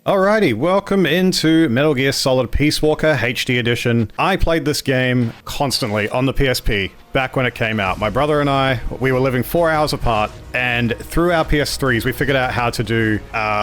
Alrighty, welcome into Metal Gear Solid Peace Walker HD Edition. I played this game constantly on the PSP back when it came out. My brother and I, we were living 4 hours apart, and through our PS3s we figured out how to do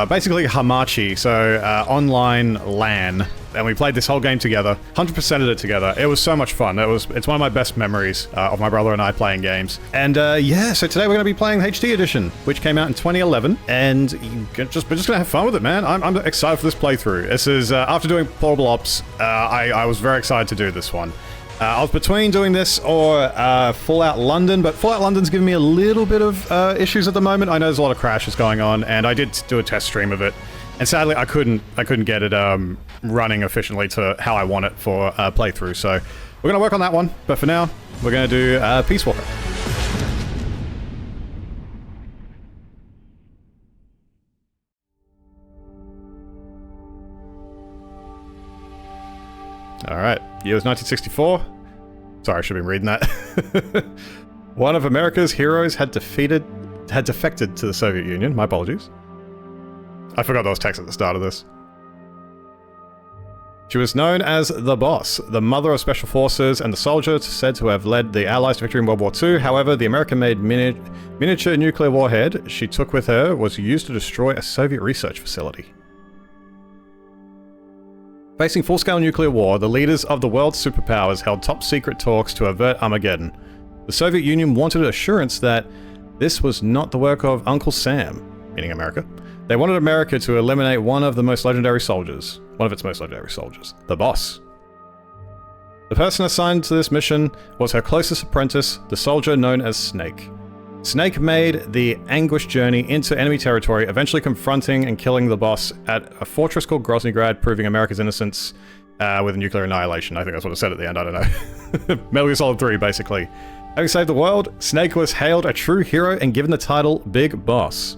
basically Hamachi, so online LAN. And we played this whole game together, 100%ed it together. It was so much fun. It's one of my best memories of my brother and I playing games. And yeah, so today we're going to be playing HD Edition, which came out in 2011, and we're just going to have fun with it, man. I'm excited for this playthrough. This is, after doing Portable Ops, I was very excited to do this one. I was between doing this or Fallout London, but Fallout London's giving me a little bit of issues at the moment. I know there's a lot of crashes going on, and I did do a test stream of it. And sadly, I couldn't get it running efficiently to how I want it for playthrough. So we're going to work on that one. But for now, we're going to do Peace Walker. All right, year was 1964. Sorry, I should have been reading that. One of America's heroes had defected to the Soviet Union. My apologies. I forgot those text at the start of this. She was known as the Boss, the mother of special forces, and the soldier said to have led the Allies to victory in World War II. However, the American-made miniature nuclear warhead she took with her was used to destroy a Soviet research facility. Facing full-scale nuclear war, the leaders of the world's superpowers held top-secret talks to avert Armageddon. The Soviet Union wanted assurance that this was not the work of Uncle Sam, meaning America. They wanted America to eliminate one of its most legendary soldiers, the Boss. The person assigned to this mission was her closest apprentice, the soldier known as Snake. Snake made the anguished journey into enemy territory, eventually confronting and killing the Boss at a fortress called Groznygrad, proving America's innocence with nuclear annihilation. I think that's what it said at the end, I don't know. Metal Gear Solid 3, basically. Having saved the world, Snake was hailed a true hero and given the title Big Boss.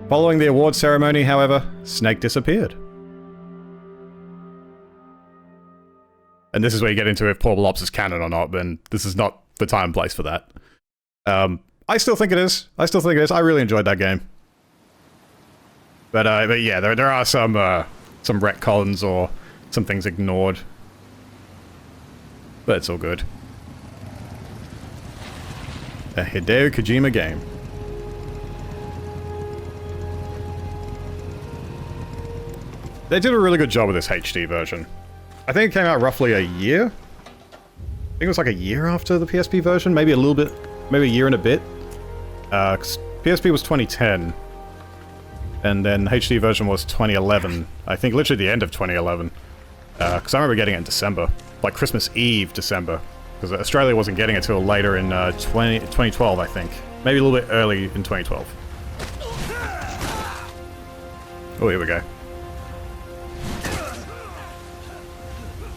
Following the award ceremony, however, Snake disappeared. And this is where you get into if Portable Ops is canon or not, then this is not the time and place for that. I still think it is. I really enjoyed that game. But yeah, there are some retcons or some things ignored. But it's all good. A Hideo Kojima game. They did a really good job with this HD version. I think it came out roughly a year? I think it was like a year after the PSP version, maybe a little bit, maybe a year and a bit. 'Cause PSP was 2010, and then HD version was 2011. I think literally the end of 2011. 'Cause I remember getting it in December, like Christmas Eve, December. Because Australia wasn't getting it till later in 2012, I think. Maybe a little bit early in 2012. Oh, here we go.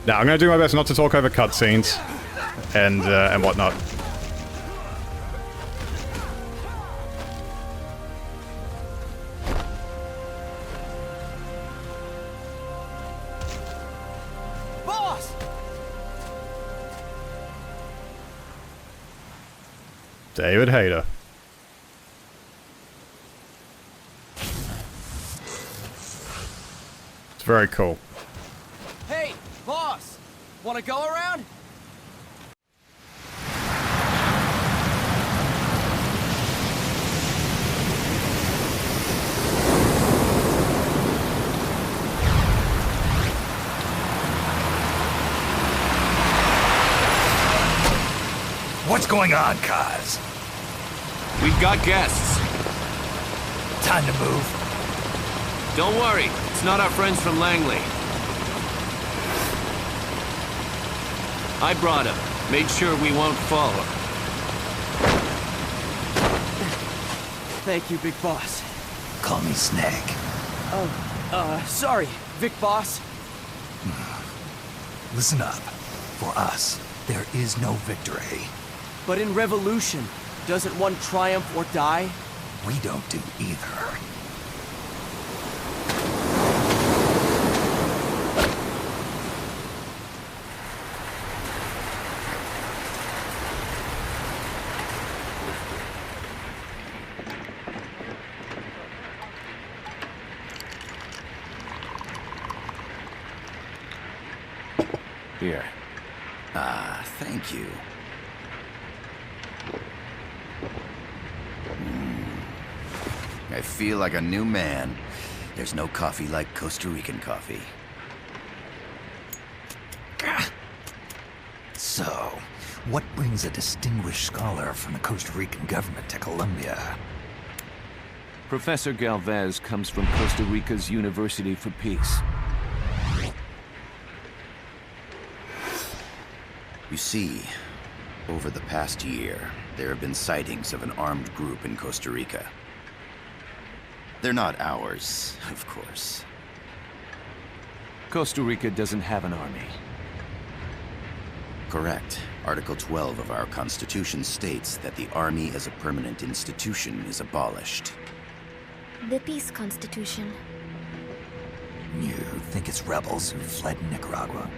Now, I'm going to do my best not to talk over cutscenes and whatnot. Boss! David Hayter. It's very cool. Hey, boss! Wanna go around? What's going on, Kaz? We've got guests. Time to move. Don't worry, it's not our friends from Langley. I brought him. Made sure we won't fall. Thank you, Big Boss. Call me Snake. Sorry, Vic Boss. Listen up. For us, there is no victory. But in Revolution, doesn't one triumph or die? We don't do either. Here. Ah, thank you. I feel like a new man. There's no coffee like Costa Rican coffee. So, what brings a distinguished scholar from the Costa Rican government to Colombia? Professor Galvez comes from Costa Rica's University for Peace. You see, over the past year, there have been sightings of an armed group in Costa Rica. They're not ours, of course. Costa Rica doesn't have an army. Correct. Article 12 of our Constitution states that the Army as a permanent institution is abolished. The Peace Constitution. You think it's rebels who fled Nicaragua?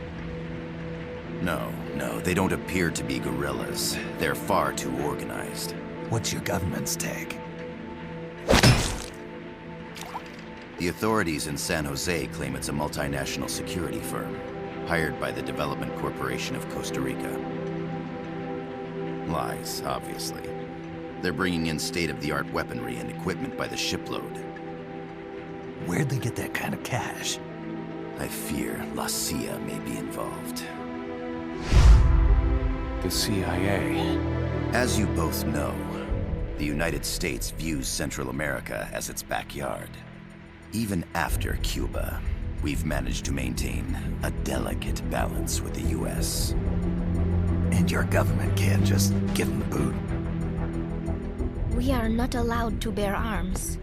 No, they don't appear to be guerrillas. They're far too organized. What's your government's take? The authorities in San Jose claim it's a multinational security firm, hired by the Development Corporation of Costa Rica. Lies, obviously. They're bringing in state-of-the-art weaponry and equipment by the shipload. Where'd they get that kind of cash? I fear La CIA may be involved. The CIA. As you both know, the United States views Central America as its backyard. Even after Cuba, we've managed to maintain a delicate balance with the US. And your government can't just give them the boot? We are not allowed to bear arms.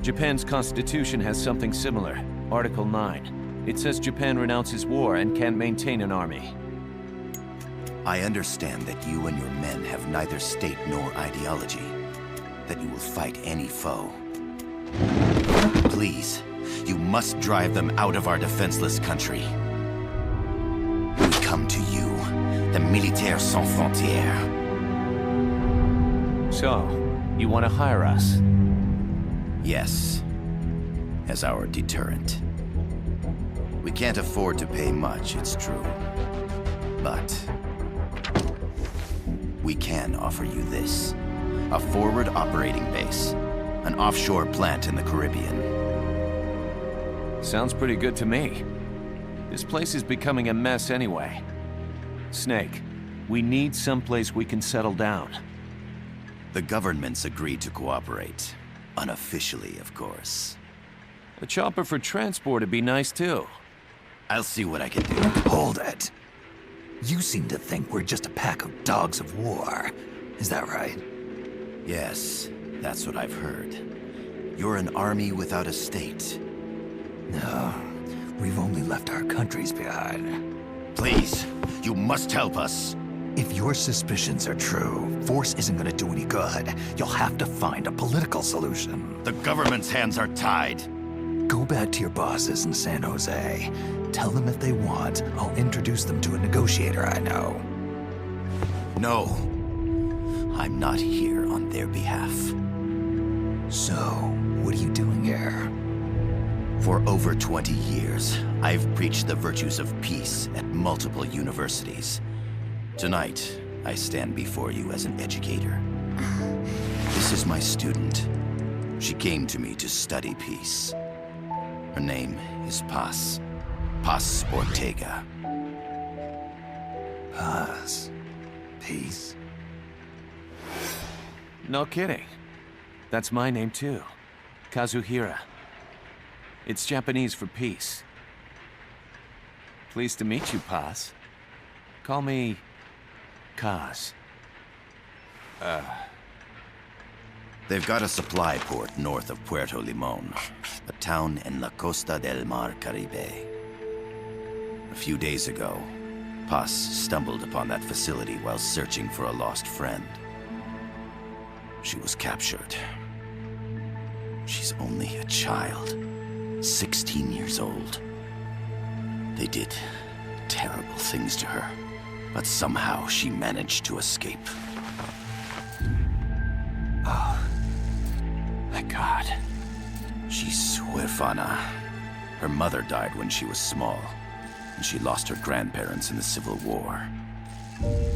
Japan's constitution has something similar. Article 9. It says Japan renounces war and can't maintain an army. I understand that you and your men have neither state nor ideology. That you will fight any foe. Please, you must drive them out of our defenseless country. We come to you, the Militaires Sans Frontières. So, you want to hire us? Yes, as our deterrent. We can't afford to pay much, it's true. But we can offer you this. A forward operating base. An offshore plant in the Caribbean. Sounds pretty good to me. This place is becoming a mess anyway. Snake, we need someplace we can settle down. The governments agreed to cooperate. Unofficially, of course. A chopper for transport would be nice too. I'll see what I can do. Hold it. You seem to think we're just a pack of dogs of war. Is that right? Yes, that's what I've heard. You're an army without a state. No, we've only left our countries behind. Please, you must help us. If your suspicions are true, force isn't gonna do any good. You'll have to find a political solution. The government's hands are tied. Go back to your bosses in San Jose. Tell them if they want, I'll introduce them to a negotiator I know. No. I'm not here on their behalf. So, what are you doing here? For over 20 years, I've preached the virtues of peace at multiple universities. Tonight, I stand before you as an educator. This is my student. She came to me to study peace. Her name is Paz. Paz Ortega. Paz. Peace. No kidding. That's my name too. Kazuhira. It's Japanese for peace. Pleased to meet you, Paz. Call me Kaz. They've got a supply port north of Puerto Limon, a town in la Costa del Mar Caribe. A few days ago, Paz stumbled upon that facility while searching for a lost friend. She was captured. She's only a child, 16 years old. They did terrible things to her, but somehow she managed to escape. Oh, thank God. She's huérfana. Her mother died when she was small, and she lost her grandparents in the Civil War.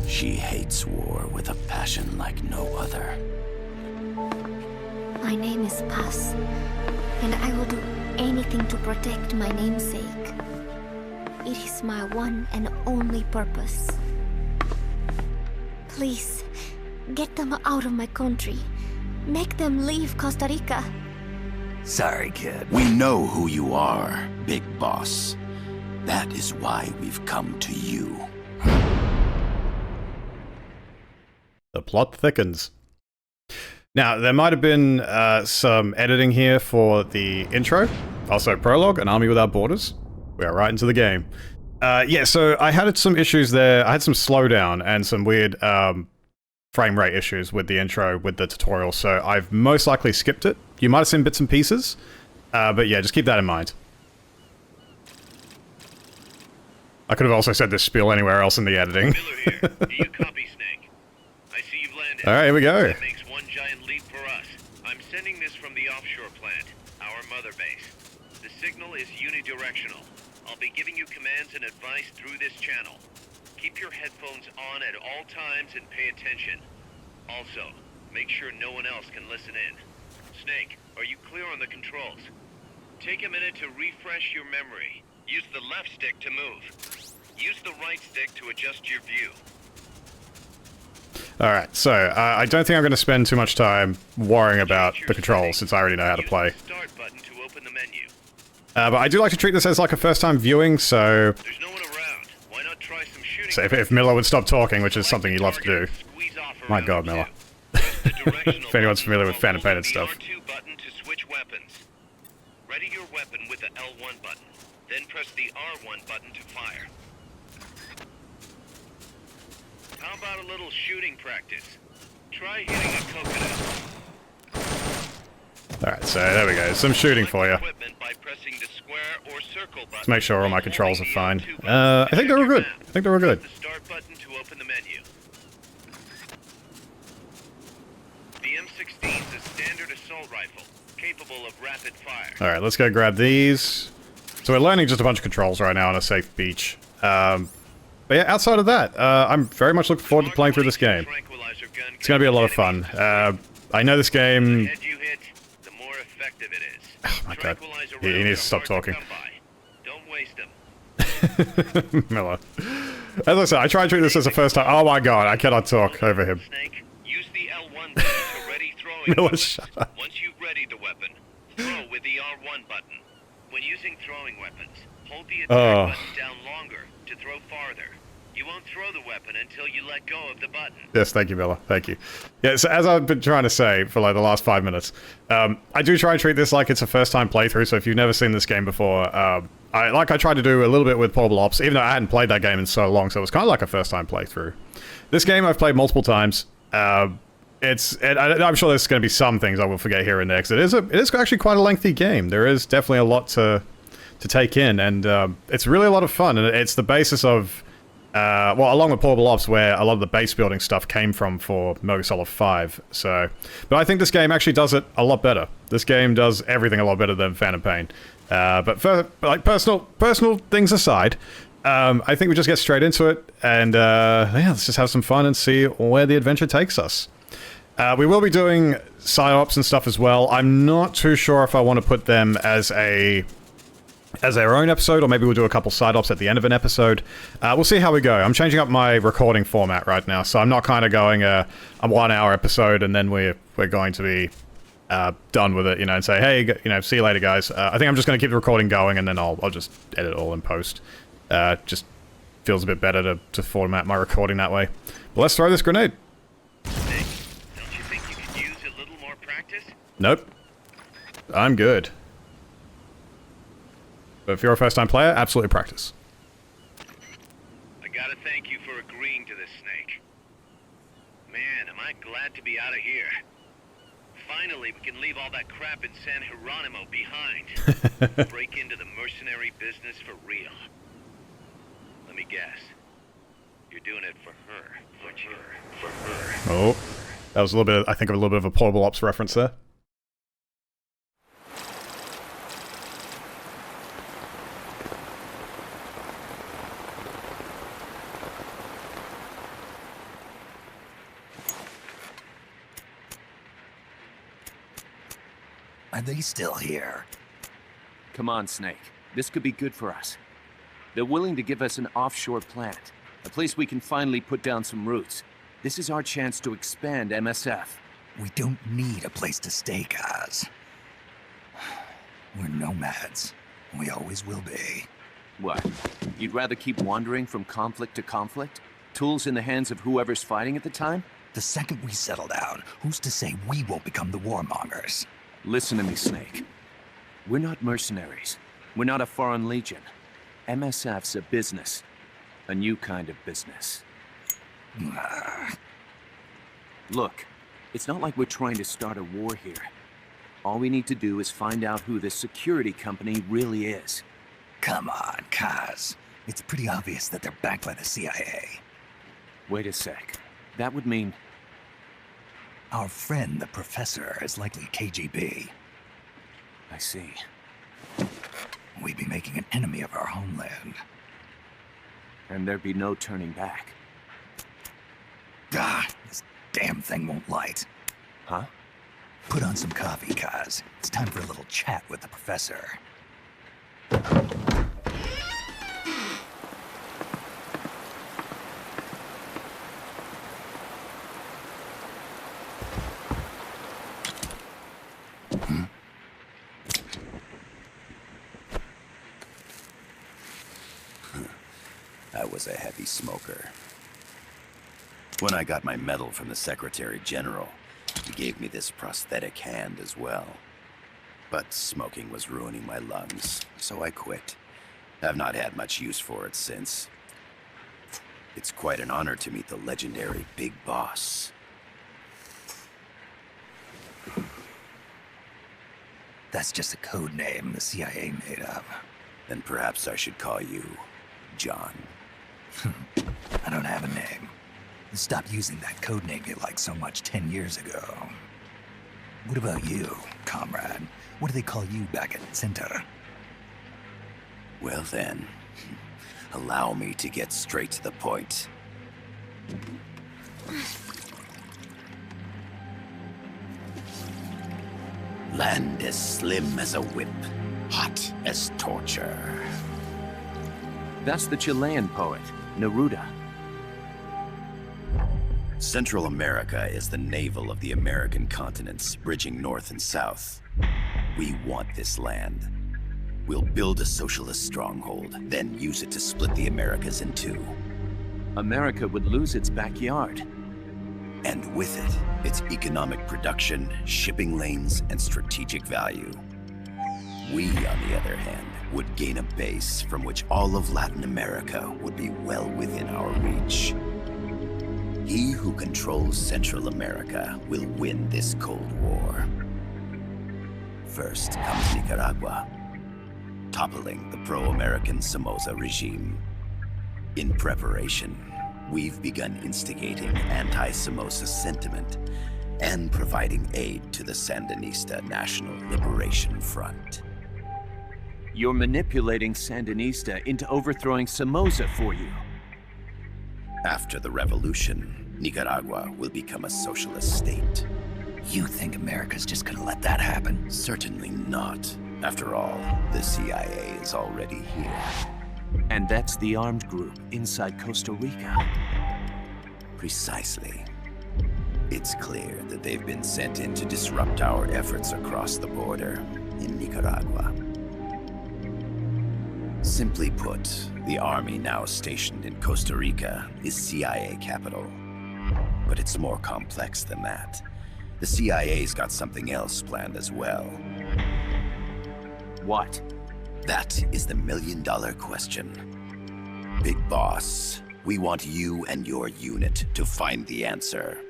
She hates war with a passion like no other. My name is Paz, and I will do anything to protect my namesake. It is my one and only purpose. Please, get them out of my country. Make them leave Costa Rica. Sorry, kid. We know who you are, Big Boss. That is why we've come to you. The plot thickens. Now, there might have been some editing here for the intro. Also, prologue, An Army Without Borders. We are right into the game. Yeah, so I had some issues there. I had some slowdown and some weird frame rate issues with the intro, with the tutorial, so I've most likely skipped it. You might have seen bits and pieces, but yeah, just keep that in mind. I could have also said this spiel anywhere else in the editing. Miller here. Do you copy, Snake? I see you've landed. Alright, here we go. That makes one giant leap for us. I'm sending this from the offshore plant, our mother base. The signal is unidirectional. I'll be giving you commands and advice through this channel. Keep your headphones on at all times and pay attention. Also, make sure no one else can listen in. Snake, are you clear on the controls? Take a minute to refresh your memory. Use the left stick to move. Use the right stick to adjust your view. Alright, so I don't think I'm going to spend too much time worrying about the controls since I already know how to play. Use the start button to open the menu. But I do like to treat this as like a first time viewing, so... There's no one around. Why not try some shooting? So if Miller would stop talking, which is something he loves to do. My god, Miller. If anyone's familiar with Phantom Pain and stuff. R2 button to switch weapons. Ready your weapon with the L1 button. Then press the R1 button to fire. How about a little shooting practice? Try hitting a coconut. Alright, so there we go. Some shooting for you. Equipment by pressing the square or circle button. Let's make sure all my controls are fine. Holding the L2 I think they're all good. I think they're all good. Press the start button to open the menu. The M16 is a standard assault rifle, capable of rapid fire. Alright, let's go grab these. So we're learning just a bunch of controls right now on a safe beach. But yeah, outside of that, I'm very much looking forward to playing through this game. It's going to be a lot of fun. I know this game... The head you hit, the more effective it is. Oh my god. He needs to stop talking. Don't waste them. Miller. As I said, I try to treat this as a first time. Oh my god, I cannot talk over him. Snake, use the L1 button to ready throwing Miller, weapons. shut up. Once you've readied the weapon, throw with the R1 button. When using throwing weapons, hold the attack button down longer to throw farther. You won't throw the weapon until you let go of the button. Yes, thank you, Miller. Thank you. Yeah, so as I've been trying to say for like the last 5 minutes, I do try and treat this like it's a first-time playthrough, so if you've never seen this game before, I tried to do a little bit with Portable Ops, even though I hadn't played that game in so long, so it was kind of like a first-time playthrough. This game I've played multiple times. I'm sure there's going to be some things I will forget here and there, because it is actually quite a lengthy game. There is definitely a lot to take in, and it's really a lot of fun, and it's the basis of... well, along with Portable Ops, where a lot of the base building stuff came from for Metal Gear Solid 5, so... But I think this game actually does it a lot better. This game does everything a lot better than Phantom Pain. But for, like, personal things aside, I think we just get straight into it, and, yeah, let's just have some fun and see where the adventure takes us. We will be doing PsyOps and stuff as well. I'm not too sure if I want to put them as their own episode, or maybe we'll do a couple side ops at the end of an episode. We'll see how we go. I'm changing up my recording format right now, so I'm not kind of going a 1 hour episode and then we're going to be done with it, you know, and say, hey, you know, see you later, guys. I think I'm just going to keep the recording going, and then I'll just edit it all in post. Just feels a bit better to format my recording that way. But let's throw this grenade. Snake, don't you think you could use a little more practice? Nope. I'm good. But if you're a first-time player, absolutely practice. I gotta thank you for agreeing to this, Snake. Man, am I glad to be out of here. Finally, we can leave all that crap in San Geronimo behind. Break into the mercenary business for real. Let me guess. You're doing it for her, aren't you? For her. Oh, that was a little bit, I think, a little bit of a Portable Ops reference there. Are they still here? Come on, Snake. This could be good for us. They're willing to give us an offshore plant, a place we can finally put down some roots. This is our chance to expand MSF. We don't need a place to stay, Kaz. We're nomads. We always will be. What? You'd rather keep wandering from conflict to conflict? Tools in the hands of whoever's fighting at the time? The second we settle down, who's to say we won't become the warmongers? Listen to me, Snake. We're not mercenaries. We're not a foreign legion. MSF's a business. A new kind of business. Look, it's not like we're trying to start a war here. All we need to do is find out who this security company really is. Come on, Kaz. It's pretty obvious that they're backed by the CIA. Wait a sec. That would mean... Our friend, the professor, is likely KGB. I see. We'd be making an enemy of our homeland. And there'd be no turning back. This damn thing won't light. Huh? Put on some coffee, Kaz. It's time for a little chat with the professor. I was a heavy smoker. When I got my medal from the Secretary General, he gave me this prosthetic hand as well. But smoking was ruining my lungs, so I quit. I've not had much use for it since. It's quite an honor to meet the legendary Big Boss. That's just a code name the CIA made up. Then perhaps I should call you John. I don't have a name. Stop using that code name you liked so much 10 years ago. What about you, comrade? What do they call you back at Center? Well then, allow me to get straight to the point. Land as slim as a whip, hot as torture. That's the Chilean poet, Neruda. Central America is the navel of the American continents, bridging north and south. We want this land. We'll build a socialist stronghold, then use it to split the Americas in two. America would lose its backyard. And with it, its economic production, shipping lanes, and strategic value. We, on the other hand, would gain a base from which all of Latin America would be well within our reach. He who controls Central America will win this Cold War. First comes Nicaragua, toppling the pro-American Somoza regime. In preparation, we've begun instigating anti-Somoza sentiment and providing aid to the Sandinista National Liberation Front. You're manipulating Sandinista into overthrowing Somoza for you. After the revolution, Nicaragua will become a socialist state. You think America's just gonna let that happen? Certainly not. After all, the CIA is already here. And that's the armed group inside Costa Rica. Precisely. It's clear that they've been sent in to disrupt our efforts across the border in Nicaragua. Simply put, the army now stationed in Costa Rica is CIA capital. But it's more complex than that. The CIA's got something else planned as well. What? That is the million-dollar question. Big Boss, we want you and your unit to find the answer.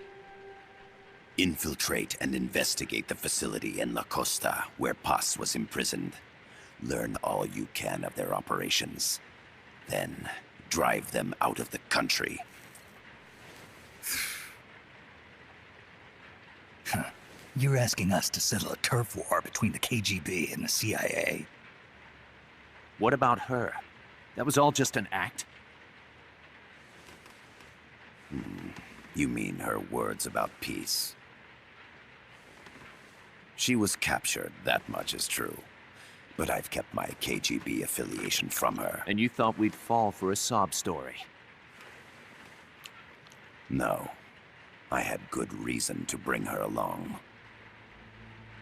Infiltrate and investigate the facility in La Costa where Paz was imprisoned. Learn all you can of their operations. Then, drive them out of the country. You're asking us to settle a turf war between the KGB and the CIA? What about her? That was all just an act? You mean her words about peace? She was captured, that much is true. But I've kept my KGB affiliation from her. And you thought we'd fall for a sob story? No. I had good reason to bring her along.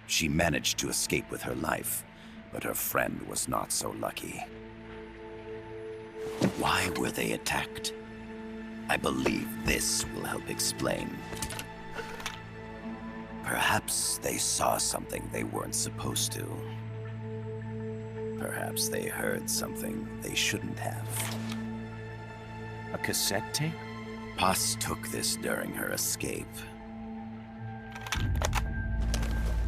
She managed to escape with her life, but her friend was not so lucky. Why were they attacked? I believe this will help explain. Perhaps they saw something they weren't supposed to. Perhaps they heard something they shouldn't have. A cassette tape? Paz took this during her escape.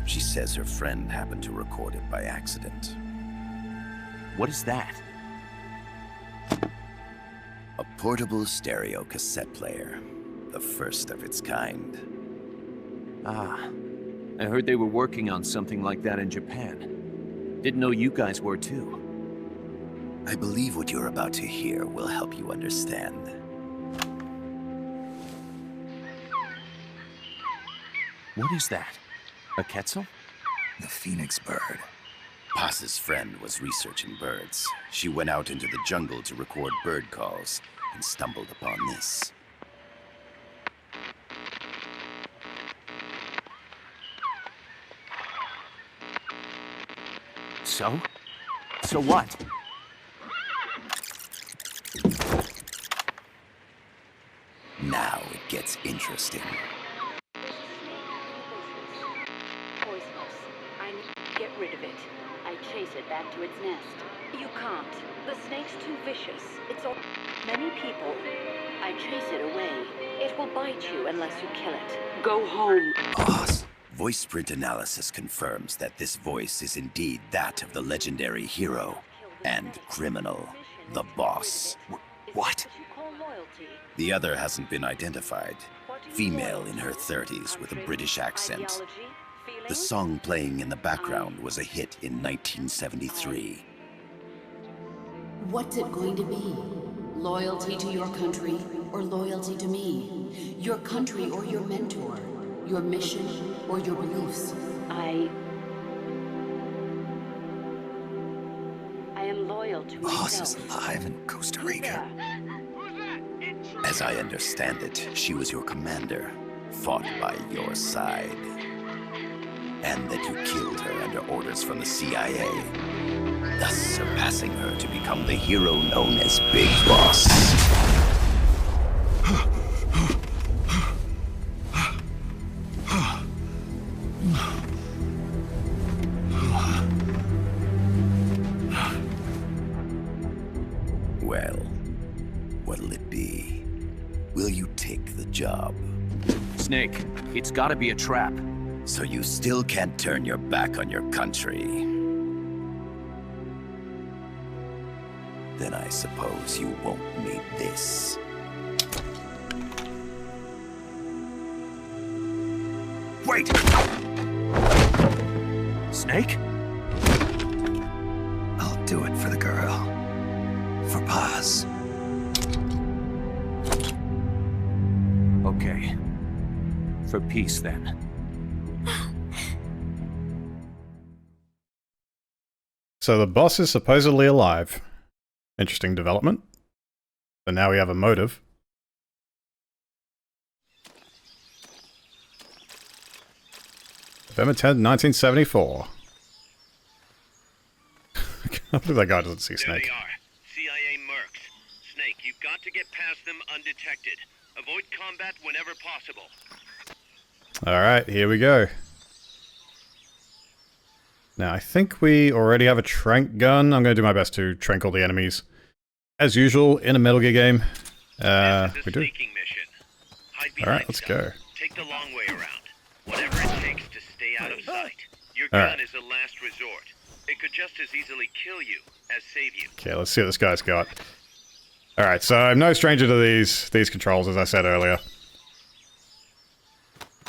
She says her friend happened to record it by accident. What is that? A portable stereo cassette player. The first of its kind. Ah, I heard they were working on something like that in Japan. Didn't know you guys were too. I believe what you're about to hear will help you understand. What is that? A quetzal? The phoenix bird. Paz's friend was researching birds. She went out into the jungle to record bird calls and stumbled upon this. So? So what? Now it gets interesting. Poisonous. I need to get rid of it. I chase it back to its nest. You can't. The snake's too vicious. It's all many people. I chase it away. It will bite you unless you kill it. Go home. Paz. Voice print analysis confirms that this voice is indeed that of the legendary hero and criminal, the boss. What? The other hasn't been identified. Female in her 30s with a British accent. The song playing in the background was a hit in 1973. What's it going to be? Loyalty to your country or loyalty to me? Your country or your mentor? Your mission or your beliefs? I am loyal to myself. Paz is alive in Costa Rica. As I understand it, she was your commander, fought by your side. And that you killed her under orders from the CIA, thus surpassing her to become the hero known as Big Boss. Well, what'll it be? Will you take the job? Snake, it's gotta be a trap. So you still can't turn your back on your country? Then I suppose you won't need this. Wait! Snake? I'll do it for the girl. For Paz. Okay. For peace, then. So the boss is supposedly alive. Interesting development. So now we have a motive. November 10th, 1974. I can't believe that guy doesn't see Snake. There they are. CIA mercs. Snake, you've got to get past them undetected. Avoid combat whenever possible. Alright, here we go. Now, I think we already have a trank gun. I'm going to do my best to trank all the enemies. As usual, in a Metal Gear game. We do. Alright, let's go. Take the long way around. Whatever it takes to stay out of sight. Your gun is a last resort. It could just as easily kill you as save you. Okay, let's see what this guy's got. Alright, so I'm no stranger to these controls, as I said earlier.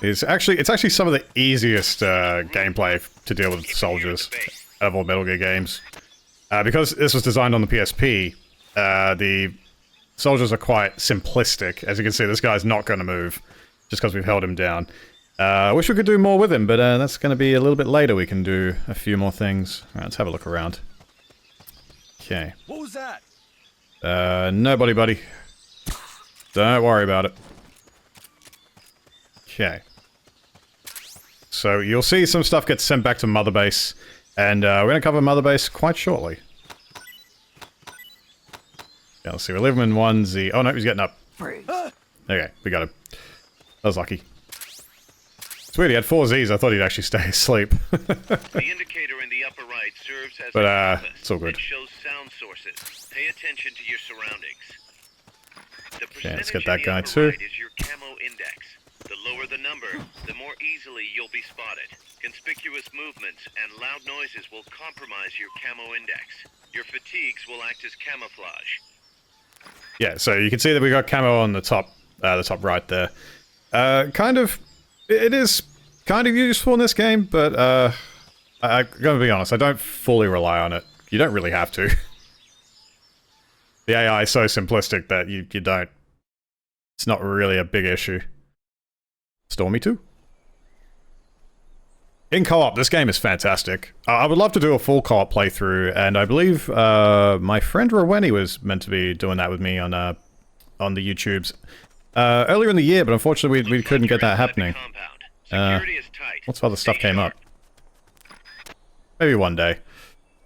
It's actually some of the easiest gameplay to deal with soldiers out of all Metal Gear games. Because this was designed on the PSP, the soldiers are quite simplistic. As you can see, this guy's not going to move, just because we've held him down. I wish we could do more with him, but that's going to be a little bit later. We can do a few more things. All right, let's have a look around. Okay. What was that? Nobody, buddy. Don't worry about it. Okay. So you'll see some stuff gets sent back to Mother Base, and we're going to cover Mother Base quite shortly. Yeah, let's see. We're living in 1Z. Oh no, he's getting up. Okay, we got him. That was lucky. It's weird, he had 4 Zs. I thought he'd actually stay asleep. The indicator in the upper right serves as But, a compass. it's all good. It shows sound sources. Pay attention to your surroundings. The Okay, let's percentage get that in the guy upper too. right is your camo index. The lower the number, the more easily you'll be spotted. Conspicuous movements and loud noises will compromise your camo index. Your fatigues will act as camouflage. Yeah, so you can see that we got camo on the top right there. It is kind of useful in this game, but I'm gonna be honest, I don't fully rely on it. You don't really have to. The AI is so simplistic that you don't. It's not really a big issue. Stormy 2. In co-op, this game is fantastic. I would love to do a full co-op playthrough, and I believe my friend Roweni was meant to be doing that with me on the YouTubes earlier in the year, but unfortunately we couldn't get that happening. Lots of other stuff came up. Maybe one day.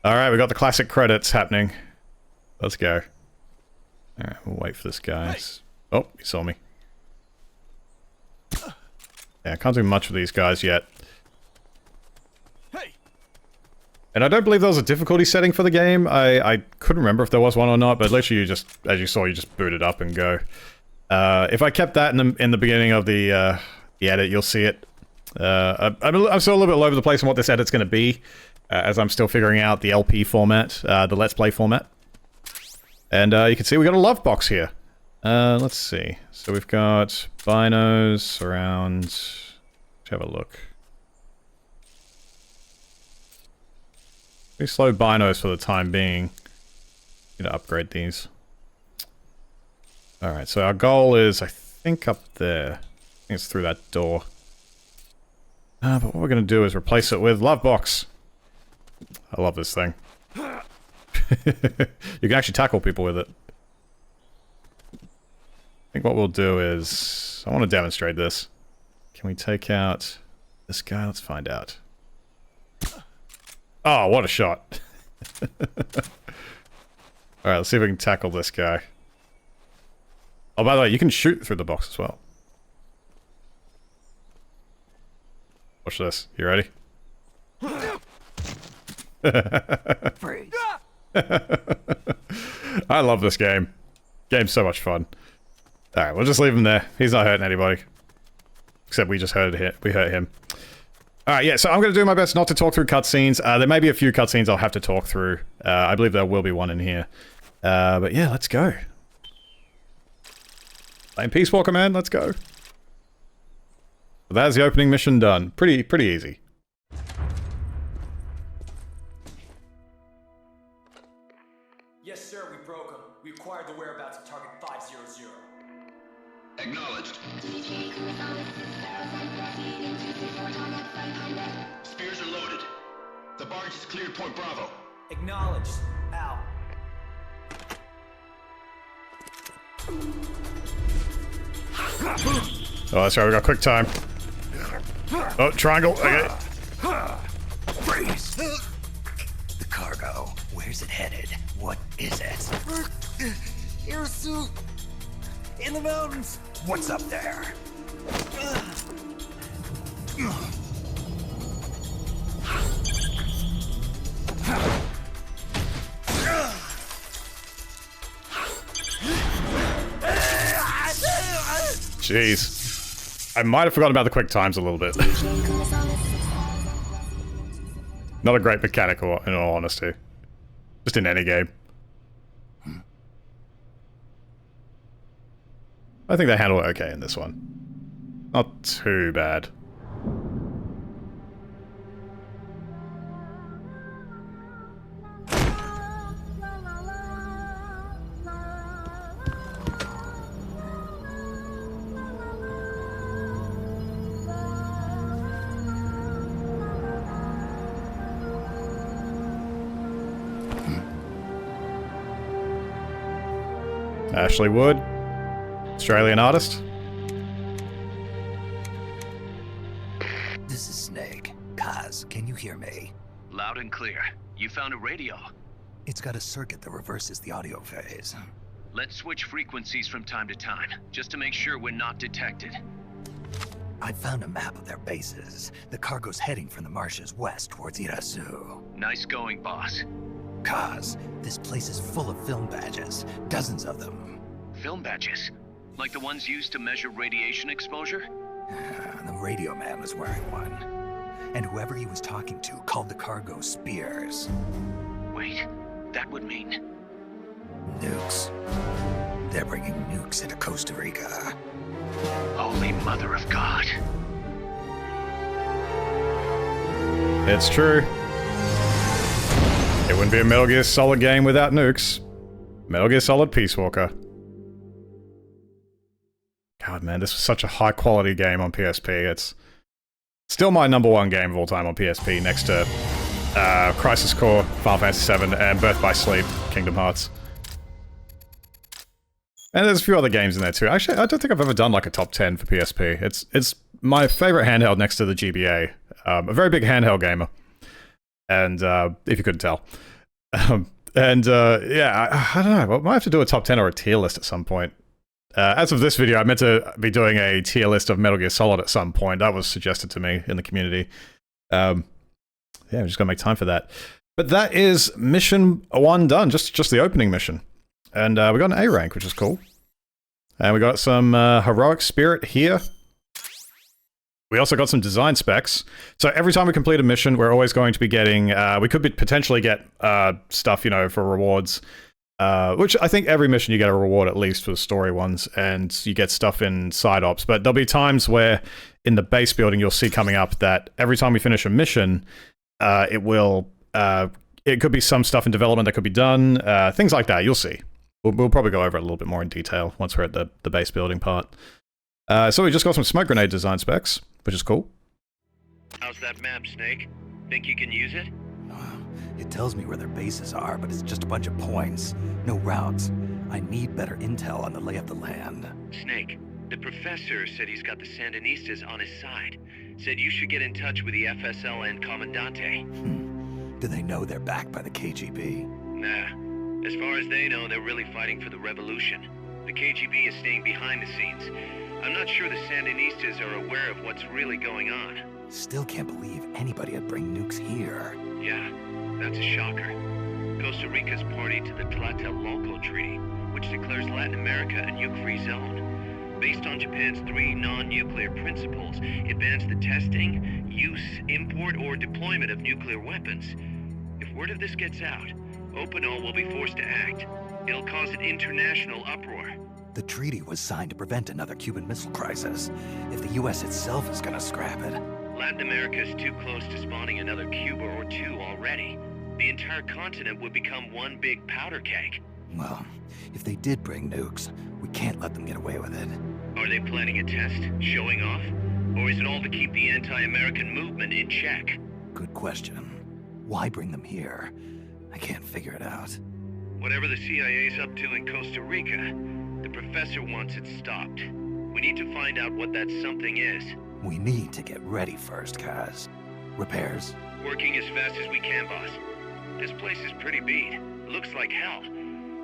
Alright, we got the classic credits happening. Let's go. Alright, we'll wait for this guy. Oh, he saw me. Yeah, I can't do much with these guys yet. And I don't believe there was a difficulty setting for the game. I couldn't remember if there was one or not, but literally you just, as you saw, you just boot it up and go. If I kept that in the beginning of the edit, you'll see it. I'm still a little bit all over the place on what this edit's going to be, as I'm still figuring out the LP format, the Let's Play format. And you can see we got a love box here. Let's see. So we've got binos around. Let's have a look. Pretty slow binos for the time being. Need to upgrade these. Alright, so our goal is, I think, up there. I think it's through that door. But what we're going to do is replace it with Love Box. I love this thing. You can actually tackle people with it. I think what we'll do is... I want to demonstrate this. Can we take out this guy? Let's find out. Oh, what a shot. Alright, let's see if we can tackle this guy. Oh, by the way, you can shoot through the box as well. Watch this. You ready? I love this game. Game's so much fun. Alright, we'll just leave him there. He's not hurting anybody. Except we just hurt him. Alright, yeah, so I'm going to do my best not to talk through cutscenes. There may be a few cutscenes I'll have to talk through. I believe there will be one in here. But yeah, let's go. Playing Peace Walker, man, let's go. So that's the opening mission done. Pretty easy. Yes, sir, we broke him. We acquired the whereabouts of target 500. Acknowledged. Spears are loaded. The barge is cleared Point Bravo. Acknowledged. Out. Oh, that's right, we got quick time. Oh, triangle, okay. Freeze! The cargo. Where's it headed? What is it? Air suit! In the mountains! What's up there? Jeez. I might have forgotten about the quick times a little bit. Not a great mechanic, in all honesty. Just in any game. I think they handle it okay in this one. Not too bad. Ashley Wood, Australian artist. This is Snake. Kaz, can you hear me? Loud and clear. You found a radio. It's got a circuit that reverses the audio phase. Let's switch frequencies from time to time, just to make sure we're not detected. I found a map of their bases. The cargo's heading from the marshes west towards Irasu. Nice going, boss. Kaz, this place is full of film badges. Dozens of them. Film badges? Like the ones used to measure radiation exposure? The radio man was wearing one. And whoever he was talking to called the cargo spears. Wait, that would mean... Nukes. They're bringing nukes into Costa Rica. Holy Mother of God. It's true. It wouldn't be a Metal Gear Solid game without nukes. Metal Gear Solid Peace Walker. God, man, this was such a high-quality game on PSP. It's still my #1 game of all time on PSP, next to Crisis Core, Final Fantasy VII, and Birth by Sleep, Kingdom Hearts. And there's a few other games in there too. Actually, I don't think I've ever done like a top 10 for PSP. It's my favorite handheld next to the GBA. A very big handheld gamer. And if you couldn't tell. Yeah, I don't know. I might have to do a top 10 or a tier list at some point. As of this video, I meant to be doing a tier list of Metal Gear Solid at some point. That was suggested to me in the community. Yeah, I'm just gonna make time for that. But that is mission 1 done. Just the opening mission. And we got an A rank, which is cool. And we got some heroic spirit here. We also got some design specs. So every time we complete a mission, we're always going to be getting... we could potentially get stuff, you know, for rewards. Which I think every mission you get a reward at least for the story ones. And you get stuff in side ops. But there'll be times where in the base building you'll see coming up that every time we finish a mission, it will... it could be some stuff in development that could be done. Things like that, you'll see. We'll probably go over it a little bit more in detail once we're at the base building part. So we just got some smoke grenade design specs, which is cool. How's that map, Snake? Think you can use it? It tells me where their bases are, but it's just a bunch of points. No routes. I need better intel on the lay of the land. Snake, the professor said he's got the Sandinistas on his side. Said you should get in touch with the FSL and Commandante. Do they know they're backed by the KGB? Nah. As far as they know, they're really fighting for the revolution. The KGB is staying behind the scenes. I'm not sure the Sandinistas are aware of what's really going on. Still can't believe anybody would bring nukes here. Yeah, that's a shocker. Costa Rica's party to the Tlatelolco Treaty, which declares Latin America a nuke-free zone. Based on Japan's 3 non-nuclear principles, it bans the testing, use, import, or deployment of nuclear weapons. If word of this gets out, Opinol will be forced to act. It'll cause an international uproar. The treaty was signed to prevent another Cuban Missile Crisis. If the U.S. itself is gonna scrap it... Latin America is too close to spawning another Cuba or 2 already. The entire continent would become one big powder keg. Well, if they did bring nukes, we can't let them get away with it. Are they planning a test? Showing off? Or is it all to keep the anti-American movement in check? Good question. Why bring them here? I can't figure it out. Whatever the CIA's up to in Costa Rica, the professor wants it stopped. We need to find out what that something is. We need to get ready first, Kaz. Repairs? Working as fast as we can, boss. This place is pretty beat. Looks like hell.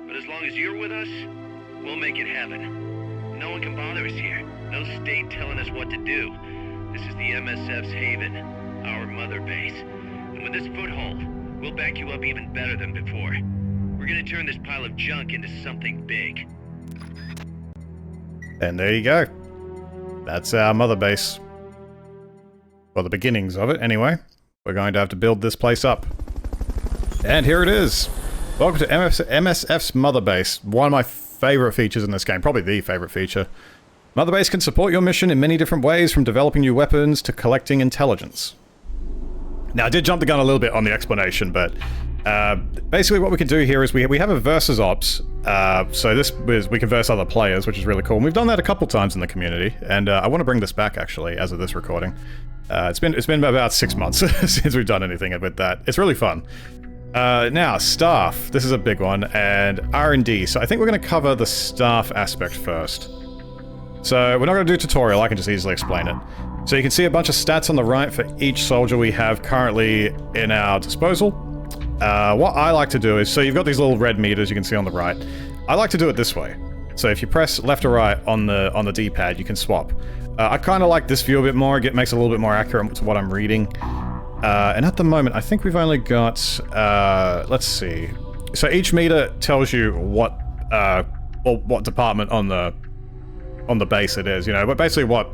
But as long as you're with us, we'll make it heaven. No one can bother us here. No state telling us what to do. This is the MSF's haven, our mother base. And with this foothold, we'll back you up even better than before. We're gonna turn this pile of junk into something big. And there you go. That's our mother base. Well, the beginnings of it, anyway. We're going to have to build this place up. And here it is. Welcome to MSF's mother base. One of my favorite features in this game. Probably the favorite feature. Mother base can support your mission in many different ways, from developing new weapons to collecting intelligence. Now, I did jump the gun a little bit on the explanation, but basically what we can do here is we have a versus ops. So this is, we can verse other players, which is really cool. And we've done that a couple times in the community, and I want to bring this back actually as of this recording. It's been about 6 months since we've done anything with that. It's really fun. Now, staff. This is a big one, and R&D. So I think we're going to cover the staff aspect first. So we're not going to do a tutorial, I can just easily explain it. So you can see a bunch of stats on the right for each soldier we have currently in our disposal. What I like to do is, so you've got these little red meters you can see on the right. I like to do it this way. So if you press left or right on the D-pad, you can swap. I kind of like this view a bit more. It makes it a little bit more accurate to what I'm reading. And at the moment, I think we've only got, let's see. So each meter tells you what department on the base it is, you know, but basically what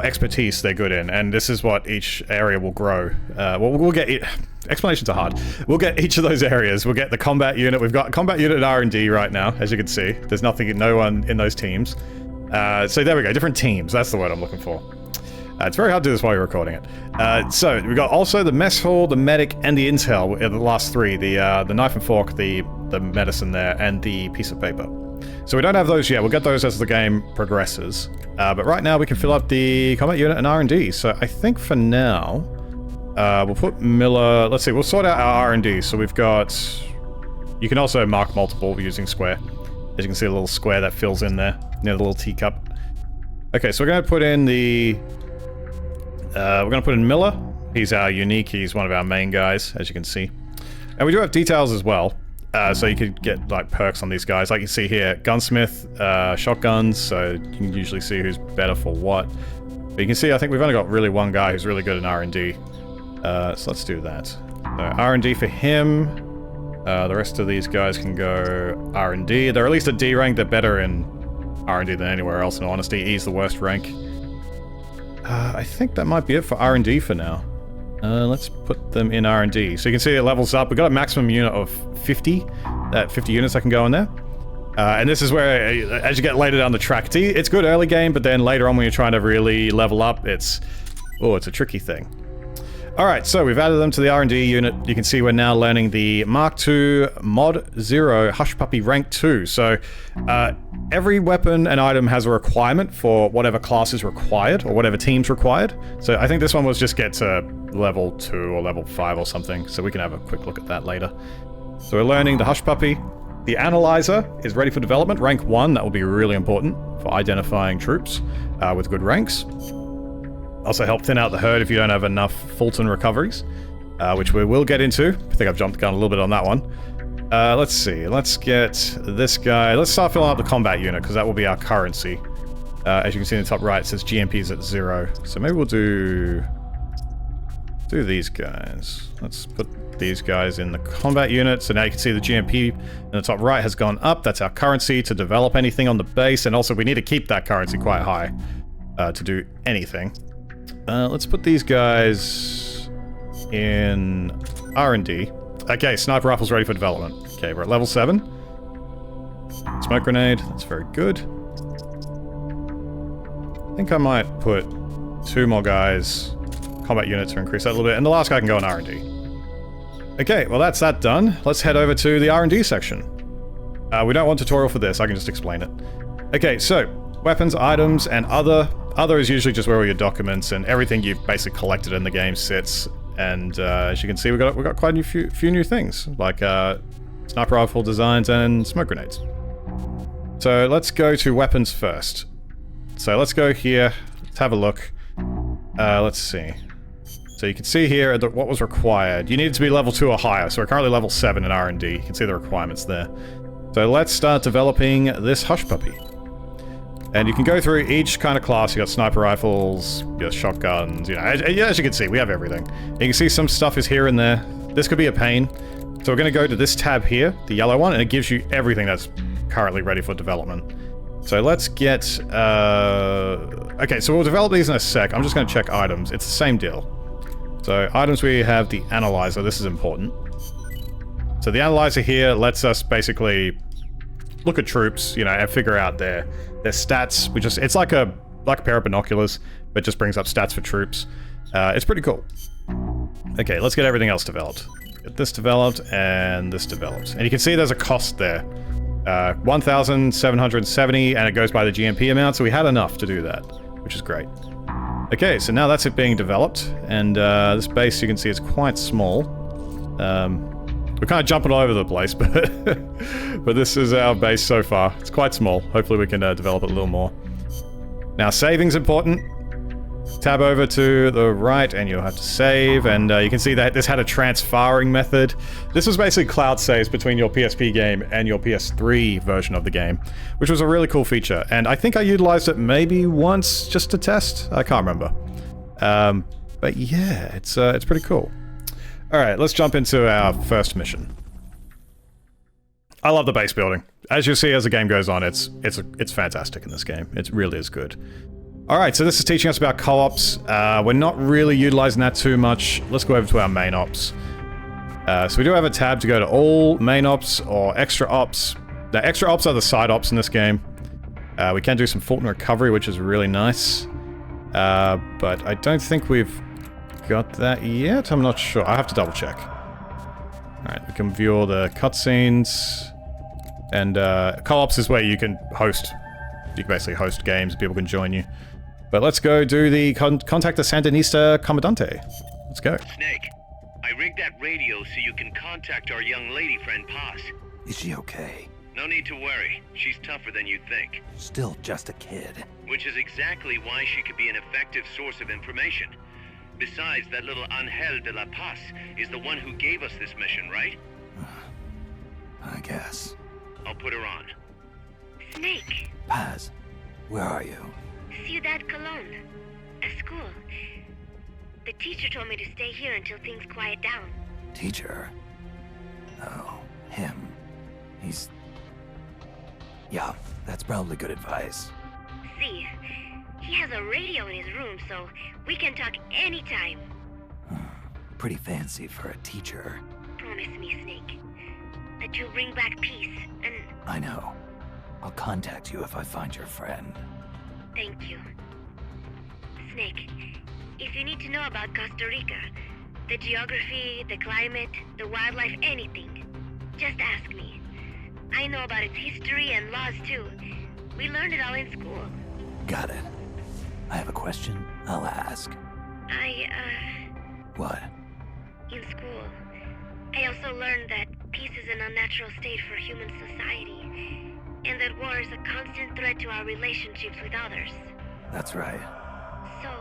expertise they're good in, and this is what each area will grow. We'll get explanations are hard. We'll get each of those areas. We'll get the combat unit. We've got combat unit and R&D right now, as you can see. There's no one in those teams. So there we go, different teams. That's the word I'm looking for. It's very hard to do this while you're recording it. So we've got also the mess hall, the medic, and the intel. The last three: the knife and fork, the medicine there, and the piece of paper. So we don't have those yet. We'll get those as the game progresses. But right now we can fill up the combat unit and R&D. So I think for now, we'll put Miller. Let's see. We'll sort out our R&D. So we've got. You can also mark multiple using square. As you can see, a little square that fills in there near the little teacup. Okay, so we're going to put in the. We're going to put in Miller. He's our unique. He's one of our main guys, as you can see. And we do have details as well. So you could get like perks on these guys. Like you see here, gunsmith, shotguns. So you can usually see who's better for what. But you can see, I think we've only got really one guy who's really good in R&D. So let's do that. So R&D for him. The rest of these guys can go R&D. They're at least a D rank. They're better in R&D than anywhere else, in all honesty. E's the worst rank. I think that might be it for R&D for now. Let's put them in R&D. So you can see it levels up. We've got a maximum unit of 50. 50 units that can go in there. And this is where, as you get later down the track, it's good early game, but then later on when you're trying to really level up, it's a tricky thing. Alright, so we've added them to the R&D unit. You can see we're now learning the Mark II Mod 0 Hush Puppy Rank 2. So, every weapon and item has a requirement for whatever class is required, or whatever team's required. So I think this one was just get to level 2 or level 5 or something, so we can have a quick look at that later. So we're learning the Hush Puppy. The Analyzer is ready for development, rank 1. That will be really important for identifying troops with good ranks. Also help thin out the herd if you don't have enough Fulton recoveries, which we will get into. I think I've jumped the gun a little bit on that one. Let's see. Let's get this guy. Let's start filling out the combat unit, because that will be our currency. As you can see in the top right, it says GMP is at 0. So maybe we'll do these guys. Let's put these guys in the combat unit. So now you can see the GMP in the top right has gone up. That's our currency to develop anything on the base. And also we need to keep that currency quite high to do anything. Let's put these guys in R&D. Okay, sniper rifle's ready for development. Okay, we're at level 7. Smoke grenade, that's very good. I think I might put 2 more guys, combat unit to increase that a little bit, and the last guy can go in R&D. Okay, well that's that done. Let's head over to the R&D section. We don't want a tutorial for this, I can just explain it. Okay, so, weapons, items, and other. Other is usually just where all your documents and everything you've basically collected in the game sits. And as you can see, we've got quite a few new things, like sniper rifle designs and smoke grenades. So let's go to weapons first. So let's go here, let's have a look. Let's see. So you can see here that what was required. You needed to be level 2 or higher, so we're currently level 7 in R&D. You can see the requirements there. So let's start developing this Hush Puppy. And you can go through each kind of class. You got sniper rifles, you got shotguns, you know, as you can see, we have everything. And you can see some stuff is here and there. This could be a pain. So we're going to go to this tab here, the yellow one, and it gives you everything that's currently ready for development. So let's get, okay, so we'll develop these in a sec. I'm just going to check items. It's the same deal. So items, we have the Analyzer. This is important. So the Analyzer here lets us basically look at troops, you know, and figure out their stats. It's like a pair of binoculars, but just brings up stats for troops. It's pretty cool. Okay, let's get everything else developed. Get this developed and this developed. And you can see there's a cost there. 1,770, and it goes by the GMP amount, so we had enough to do that, which is great. Okay, so now that's it being developed, and this base you can see is quite small. We're kind of jumping all over the place, but but this is our base so far. It's quite small. Hopefully we can develop it a little more. Now, saving's important. Tab over to the right and you'll have to save, and you can see that this had a transferring method. This was basically cloud saves between your PSP game and your PS3 version of the game, which was a really cool feature, and I think I utilized it maybe once just to test. I can't remember. But yeah, it's pretty cool. Alright, let's jump into our first mission. I love the base building. As you'll see as the game goes on, it's fantastic in this game. It really is good. Alright, so this is teaching us about co-ops. We're not really utilizing that too much. Let's go over to our main ops. So we do have a tab to go to all main ops or extra ops. The extra ops are the side ops in this game. We can do some Fulton recovery, which is really nice. But I don't think we've got that yet. I'm not sure. I have to double check. Alright, we can view all the cutscenes. And co-ops is where you can host. You can basically host games, people can join you. But let's go do the contact the Sandinista Commandante. Let's go. Snake, I rigged that radio so you can contact our young lady friend Paz. Is she okay? No need to worry. She's tougher than you'd think. Still just a kid. Which is exactly why she could be an effective source of information. Besides, that little Angel de la Paz is the one who gave us this mission, right? I guess. I'll put her on. Snake. Paz, where are you? Ciudad Colon. A school. The teacher told me to stay here until things quiet down. Teacher? Oh, him. He's... Yeah, that's probably good advice. See, he has a radio in his room, so we can talk anytime. Pretty fancy for a teacher. Promise me, Snake, that you'll bring back peace, and... I know. I'll contact you if I find your friend. Thank you. Snake, if you need to know about Costa Rica, the geography, the climate, the wildlife, anything, just ask me. I know about its history and laws too. We learned it all in school. Got it. I have a question. I'll ask. What? In school, I also learned that peace is an unnatural state for human society, and that war is a constant threat to our relationships with others. That's right. So,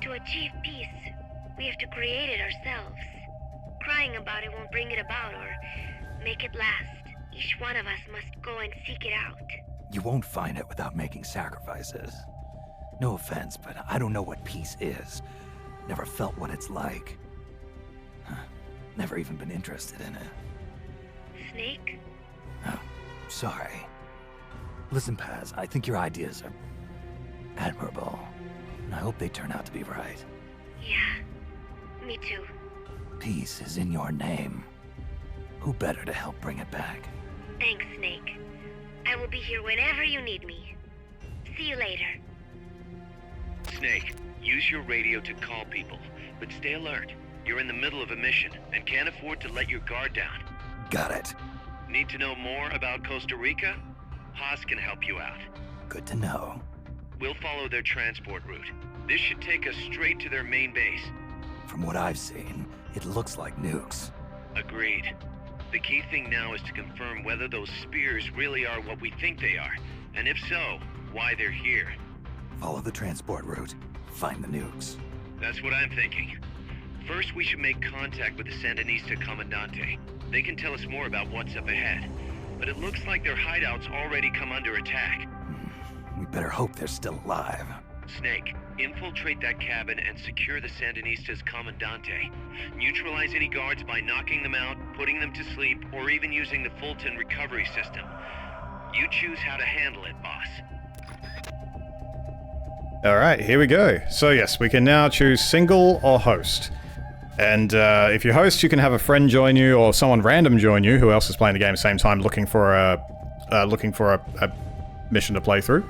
to achieve peace, we have to create it ourselves. Crying about it won't bring it about or make it last. Each one of us must go and seek it out. You won't find it without making sacrifices. No offense, but I don't know what peace is. Never felt what it's like. Never even been interested in it. Snake? Oh, sorry. Listen, Paz, I think your ideas are admirable. And I hope they turn out to be right. Yeah, me too. Peace is in your name. Who better to help bring it back? Thanks, Snake. I will be here whenever you need me. See you later. Snake, use your radio to call people, but stay alert. You're in the middle of a mission and can't afford to let your guard down. Got it. Need to know more about Costa Rica? Haas can help you out. Good to know. We'll follow their transport route. This should take us straight to their main base. From what I've seen, it looks like nukes. Agreed. The key thing now is to confirm whether those spears really are what we think they are, and if so, why they're here. Follow the transport route. Find the nukes. That's what I'm thinking. First, we should make contact with the Sandinista Commandante. They can tell us more about what's up ahead. But it looks like their hideout's already come under attack. We better hope they're still alive. Snake, infiltrate that cabin and secure the Sandinista's Commandante. Neutralize any guards by knocking them out, putting them to sleep, or even using the Fulton recovery system. You choose how to handle it, boss. Alright, here we go. So yes, we can now choose single or host. And if you host, you can have a friend join you or someone random join you who else is playing the game at the same time looking for a mission to play through.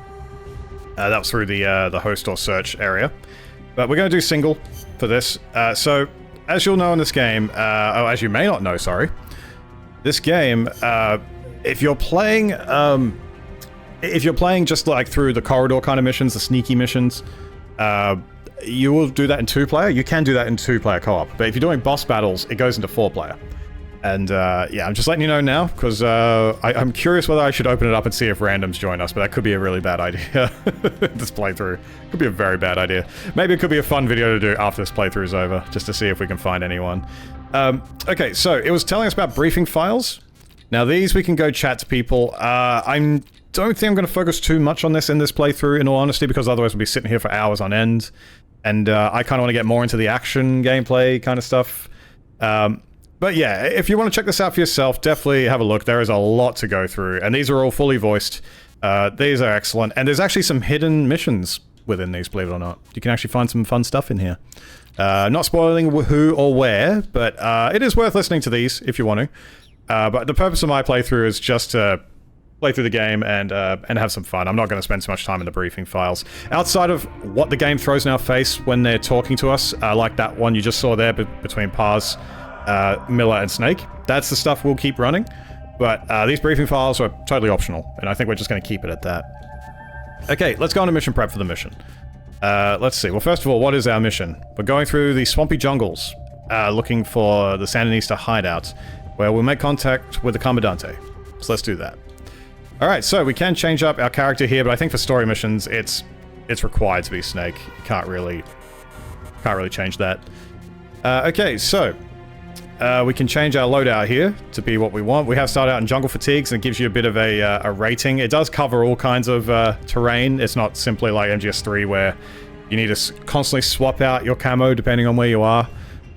That was through the host or search area. But we're going to do single for this. So, as you'll know in this game, as you may not know, sorry. This game, if you're playing just like through the corridor kind of missions, the sneaky missions, you will do that in 2-player. You can do that in 2-player co-op. But if you're doing boss battles, it goes into 4-player. And yeah, I'm just letting you know now, because I'm curious whether I should open it up and see if randoms join us, but that could be a really bad idea. This playthrough. Could be a very bad idea. Maybe it could be a fun video to do after this playthrough is over, just to see if we can find anyone. Okay, so it was telling us about briefing files. Now these we can go chat to people. I don't think I'm going to focus too much on this in this playthrough, in all honesty, because otherwise we'll be sitting here for hours on end. And I kind of want to get more into the action gameplay kind of stuff. But yeah, if you want to check this out for yourself, definitely have a look. There is a lot to go through, and these are all fully voiced. These are excellent, and there's actually some hidden missions within these, believe it or not. You can actually find some fun stuff in here. Not spoiling who or where, but it is worth listening to these if you want to. But the purpose of my playthrough is just to play through the game and have some fun. I'm not going to spend too much time in the briefing files. Outside of what the game throws in our face when they're talking to us, like that one you just saw there between Paz, Miller, and Snake, that's the stuff we'll keep running. But these briefing files are totally optional, and I think we're just going to keep it at that. Okay, let's go on to mission prep for the mission. Let's see. Well, first of all, what is our mission? We're going through the swampy jungles, looking for the Sandinista hideout, where we'll make contact with the Commandante. So let's do that. Alright, so we can change up our character here, but I think for story missions, it's required to be Snake. You can't really change that. Okay, so we can change our loadout here to be what we want. We have started out in Jungle Fatigues, and it gives you a bit of a rating. It does cover all kinds of terrain. It's not simply like MGS3 where you need to constantly swap out your camo depending on where you are,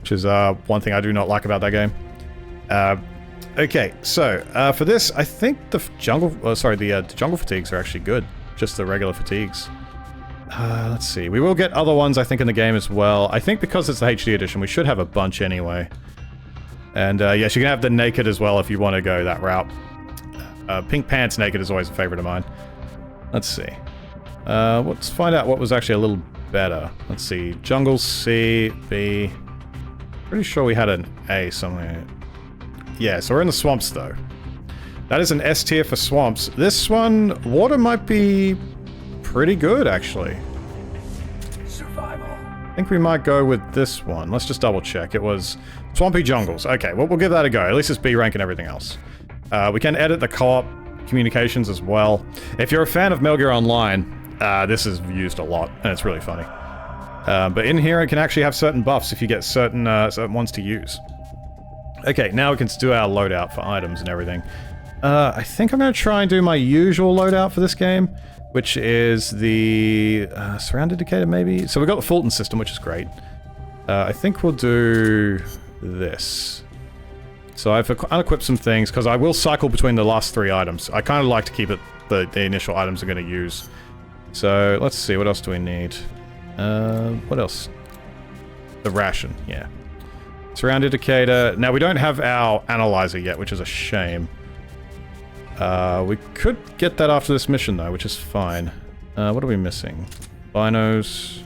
which is one thing I do not like about that game. Okay, so for this, I think the Jungle Fatigues are actually good. Just the regular Fatigues. Let's see. We will get other ones, I think, in the game as well. I think because it's the HD edition, we should have a bunch anyway. And yes, you can have the naked as well if you want to go that route. Pink pants naked is always a favorite of mine. Let's see. Let's find out what was actually a little better. Let's see. Jungle C, B. Pretty sure we had an A somewhere. Yeah, so we're in the swamps though. That is an S tier for swamps. This one, water might be pretty good actually. Survival. I think we might go with this one. Let's just double check. It was Swampy Jungles. Okay, well, we'll give that a go. At least it's B rank and everything else. We can edit the co-op communications as well. If you're a fan of Metal Gear Online, this is used a lot, and it's really funny. But in here, it can actually have certain buffs if you get certain ones to use. Okay, now we can do our loadout for items and everything. I think I'm going to try and do my usual loadout for this game, which is the surround indicator, maybe? So we've got the Fulton system, which is great. I think we'll do this. So I've unequipped some things, because I will cycle between the last 3 items. I kind of like to keep it the initial items I'm going to use. So let's see, what else do we need? What else? The ration, yeah. Surround indicator. Now, we don't have our analyzer yet, which is a shame. We could get that after this mission, though, which is fine. What are we missing? Binos.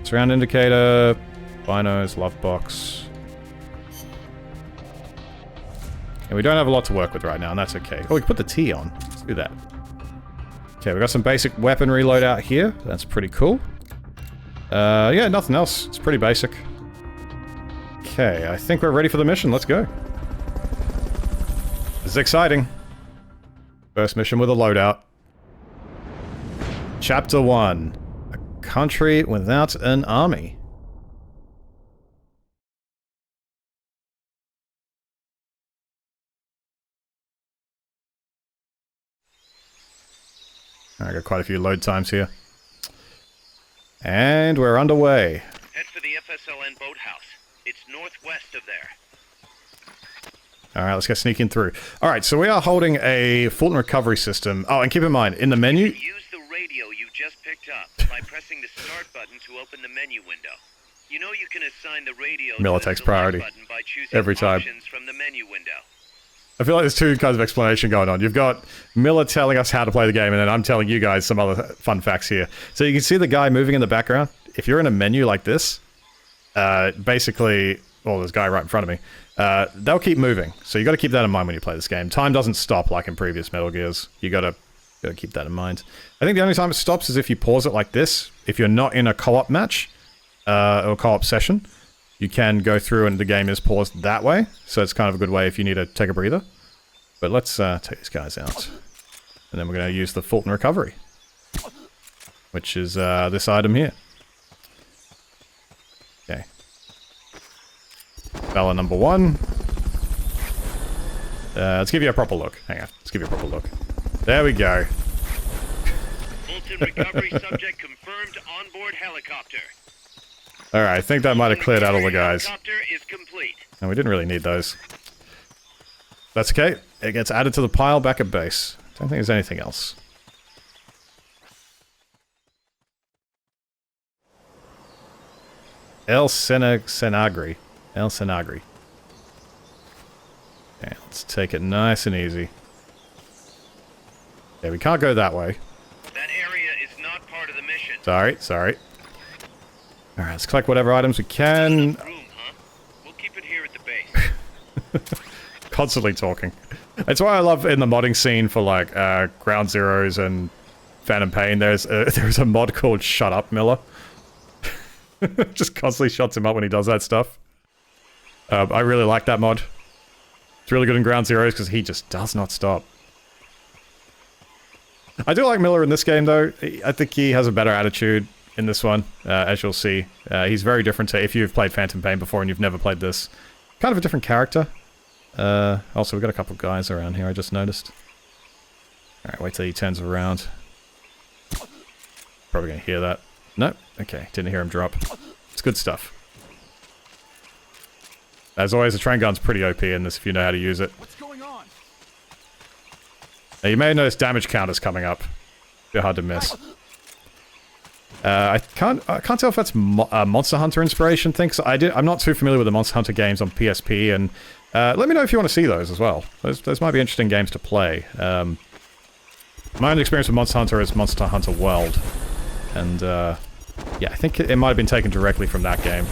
Surround indicator. Binos. Love box. And we don't have a lot to work with right now, and that's okay. Oh, we can put the T on. Let's do that. Okay, we got some basic weaponry loadout here. That's pretty cool. Yeah, nothing else. It's pretty basic. Okay, I think we're ready for the mission. Let's go. This is exciting. First mission with a loadout. Chapter 1. A country without an army. I got quite a few load times here. And we're underway. Head for the FSLN boathouse. It's northwest of there. Alright, let's go sneaking through. Alright, so we are holding a Fulton recovery system. Oh, and keep in mind, in the menu... Use the radio you just picked up by pressing the start button to open the menu window. You know you can assign the radio Miller to the takes select priority button by choosing every time. options from the menu window. I feel like there's two kinds of explanation going on. You've got Miller telling us how to play the game, and then I'm telling you guys some other fun facts here. So you can see the guy moving in the background. If you're in a menu like this, basically, well, there's a guy right in front of me. They'll keep moving. So you got to keep that in mind when you play this game. Time doesn't stop like in previous Metal Gears. You got to keep that in mind. I think the only time it stops is if you pause it like this. If you're not in a co-op match or co-op session, you can go through and the game is paused that way. So it's kind of a good way if you need to take a breather. But let's take these guys out. And then we're going to use the Fulton Recovery. Which is this item here. Okay. Bella number 1. Let's give you a proper look. Hang on. Let's give you a proper look. There we go. Fulton recovery subject confirmed onboard helicopter. Alright, I think that might have cleared out all the guys. Helicopter is complete. And we didn't really need those. That's okay. It gets added to the pile back at base. Don't think there's anything else. El Senagri. El Senagri. Okay, let's take it nice and easy. Yeah, we can't go that way. That area is not part of the mission. Sorry. Alright, let's collect whatever items we can. Room, huh? We'll keep it here at the base. Constantly talking. That's why I love in the modding scene for like Ground Zeroes and Phantom Pain. There's a mod called Shut Up Miller. Just constantly shuts him up when he does that stuff. I really like that mod. It's really good in Ground Zeroes because he just does not stop. I do like Miller in this game though. I think he has a better attitude in this one, as you'll see. He's very different to if you've played Phantom Pain before and you've never played this. Kind of a different character. Also, we've got a couple of guys around here, I just noticed. Alright, wait till he turns around. Probably gonna hear that. Nope. Okay, didn't hear him drop. It's good stuff. As always, the train gun's pretty OP in this if you know how to use it. What's going on? Now, you may notice damage counters coming up. Bit hard to miss. I can't tell if that's a Monster Hunter inspiration thing, 'cause I'm not too familiar with the Monster Hunter games on PSP, and let me know if you want to see those as well. Those might be interesting games to play. My only experience with Monster Hunter is Monster Hunter World, and yeah, I think it might have been taken directly from that game.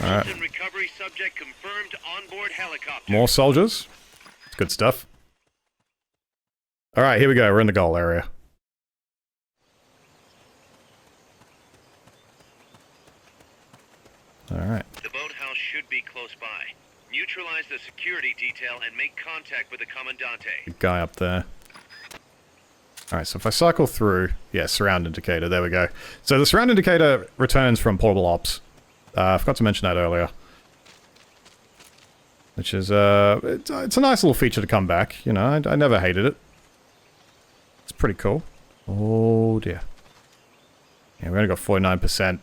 Alright. Recovery subject confirmed onboard helicopter. More soldiers. It's good stuff. Alright, here we go. We're in the goal area. Alright. The boathouse should be close by. Neutralize the security detail and make contact with the Commandante. Big guy up there. Alright, so if I cycle through... Yeah, surround indicator. There we go. So the surround indicator returns from portable ops. I forgot to mention that earlier. Which is, it's a nice little feature to come back. You know, I never hated it. It's pretty cool. Oh, dear. Yeah, we only got 49%.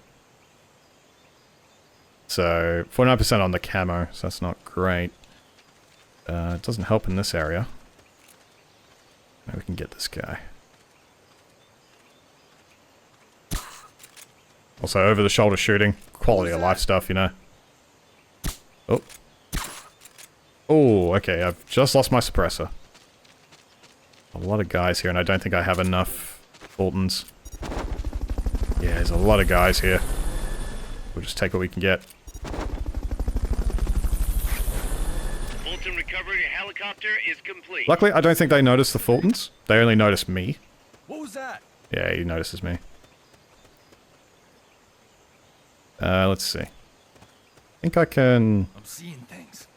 So, 49% on the camo, so that's not great. It doesn't help in this area. Maybe we can get this guy. Also, over-the-shoulder shooting. Quality of life stuff, you know. Oh. Oh, okay, I've just lost my suppressor. A lot of guys here, and I don't think I have enough Fultons. Yeah, there's a lot of guys here. We'll just take what we can get. Fulton recovery helicopter is complete. Luckily, I don't think they notice the Fultons. They only notice me. What was that? Yeah, he notices me. Let's see. I think I can... I'm seeing things.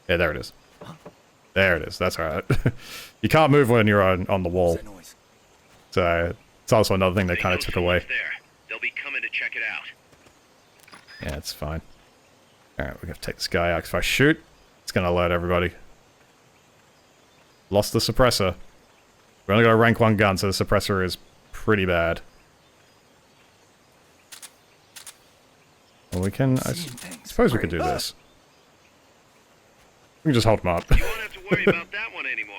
Yeah, there it is. There it is. That's alright. You can't move when you're on the wall. So, it's also another thing they kind of took away. They'll be coming to check it out. Yeah, it's fine. Alright, we have to take this guy out. If I shoot, it's going to alert everybody. Lost the suppressor. We only got a rank 1 gun, so the suppressor is pretty bad. Well, we can... I suppose we could do this. We can just hold him up. You won't have to worry about that one anymore.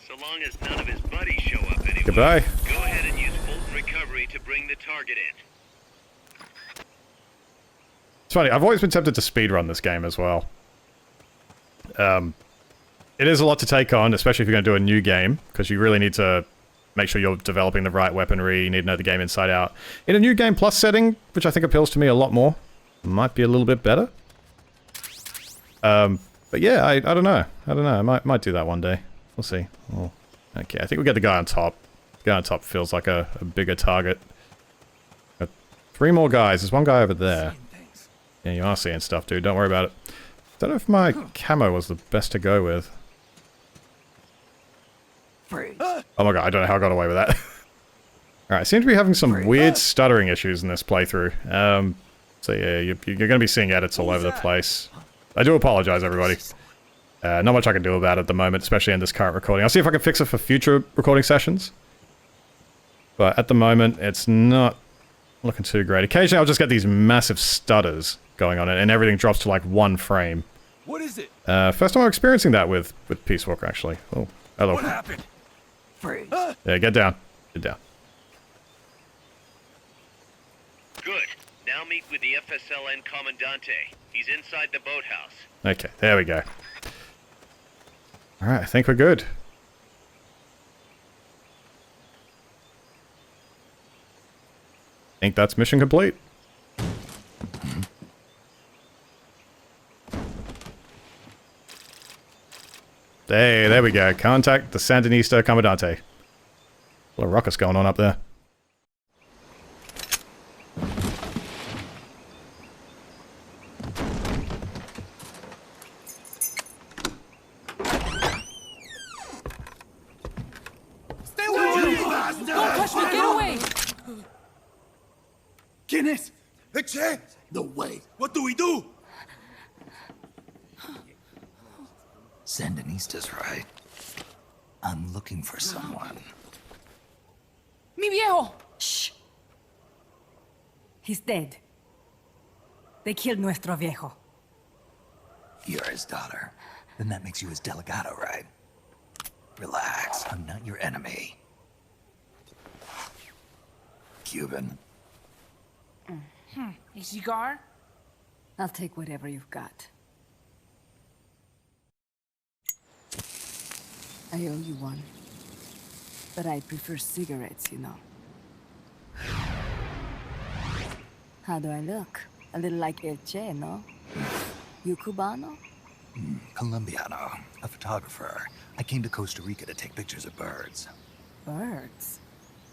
So long as none of his buddies show up anyway. Goodbye. Go ahead and use Fulton recovery to bring the target in. It's funny, I've always been tempted to speedrun this game as well. It is a lot to take on, especially if you're going to do a new game, because you really need to make sure you're developing the right weaponry, you need to know the game inside out. In a new game plus setting, which I think appeals to me a lot more, might be a little bit better. But yeah, I don't know. I don't know. I might do that one day. We'll see. Oh, okay, I think we get the guy on top. The guy on top feels like a bigger target. 3 more guys. There's one guy over there. Yeah, you are seeing stuff, dude. Don't worry about it. Don't know if my camo was the best to go with. Oh my god, I don't know how I got away with that. Alright, I seem to be having some weird stuttering issues in this playthrough. So yeah, you're going to be seeing edits all over the place. I do apologize, everybody. Not much I can do about it at the moment, especially in this current recording. I'll see if I can fix it for future recording sessions. But at the moment, it's not looking too great. Occasionally, I'll just get these massive stutters going on, and everything drops to like 1 frame. What is it? First time I'm experiencing that with Peace Walker, actually. Oh, hello. What happened? Freeze. Yeah, get down. Get down. Good. Now meet with the FSLN Commandante. He's inside the boathouse. Okay, there we go. Alright, I think we're good. I think that's mission complete. Hey, there we go. Contact the Sandinista Commandante. A little ruckus going on up there. Stay away! Don't touch me! Get away! ¿Quién es? Che! No way. What do we do? Sandinista's right. I'm looking for someone. Mi viejo! Shh! He's dead. They killed nuestro viejo. You're his daughter. Then that makes you his delegado, right? Relax, I'm not your enemy. Cuban. A cigar? I'll take whatever you've got. I owe you one. But I prefer cigarettes, you know. How do I look? A little like El Che, no? You Cubano? Colombiano, a photographer. I came to Costa Rica to take pictures of birds. Birds?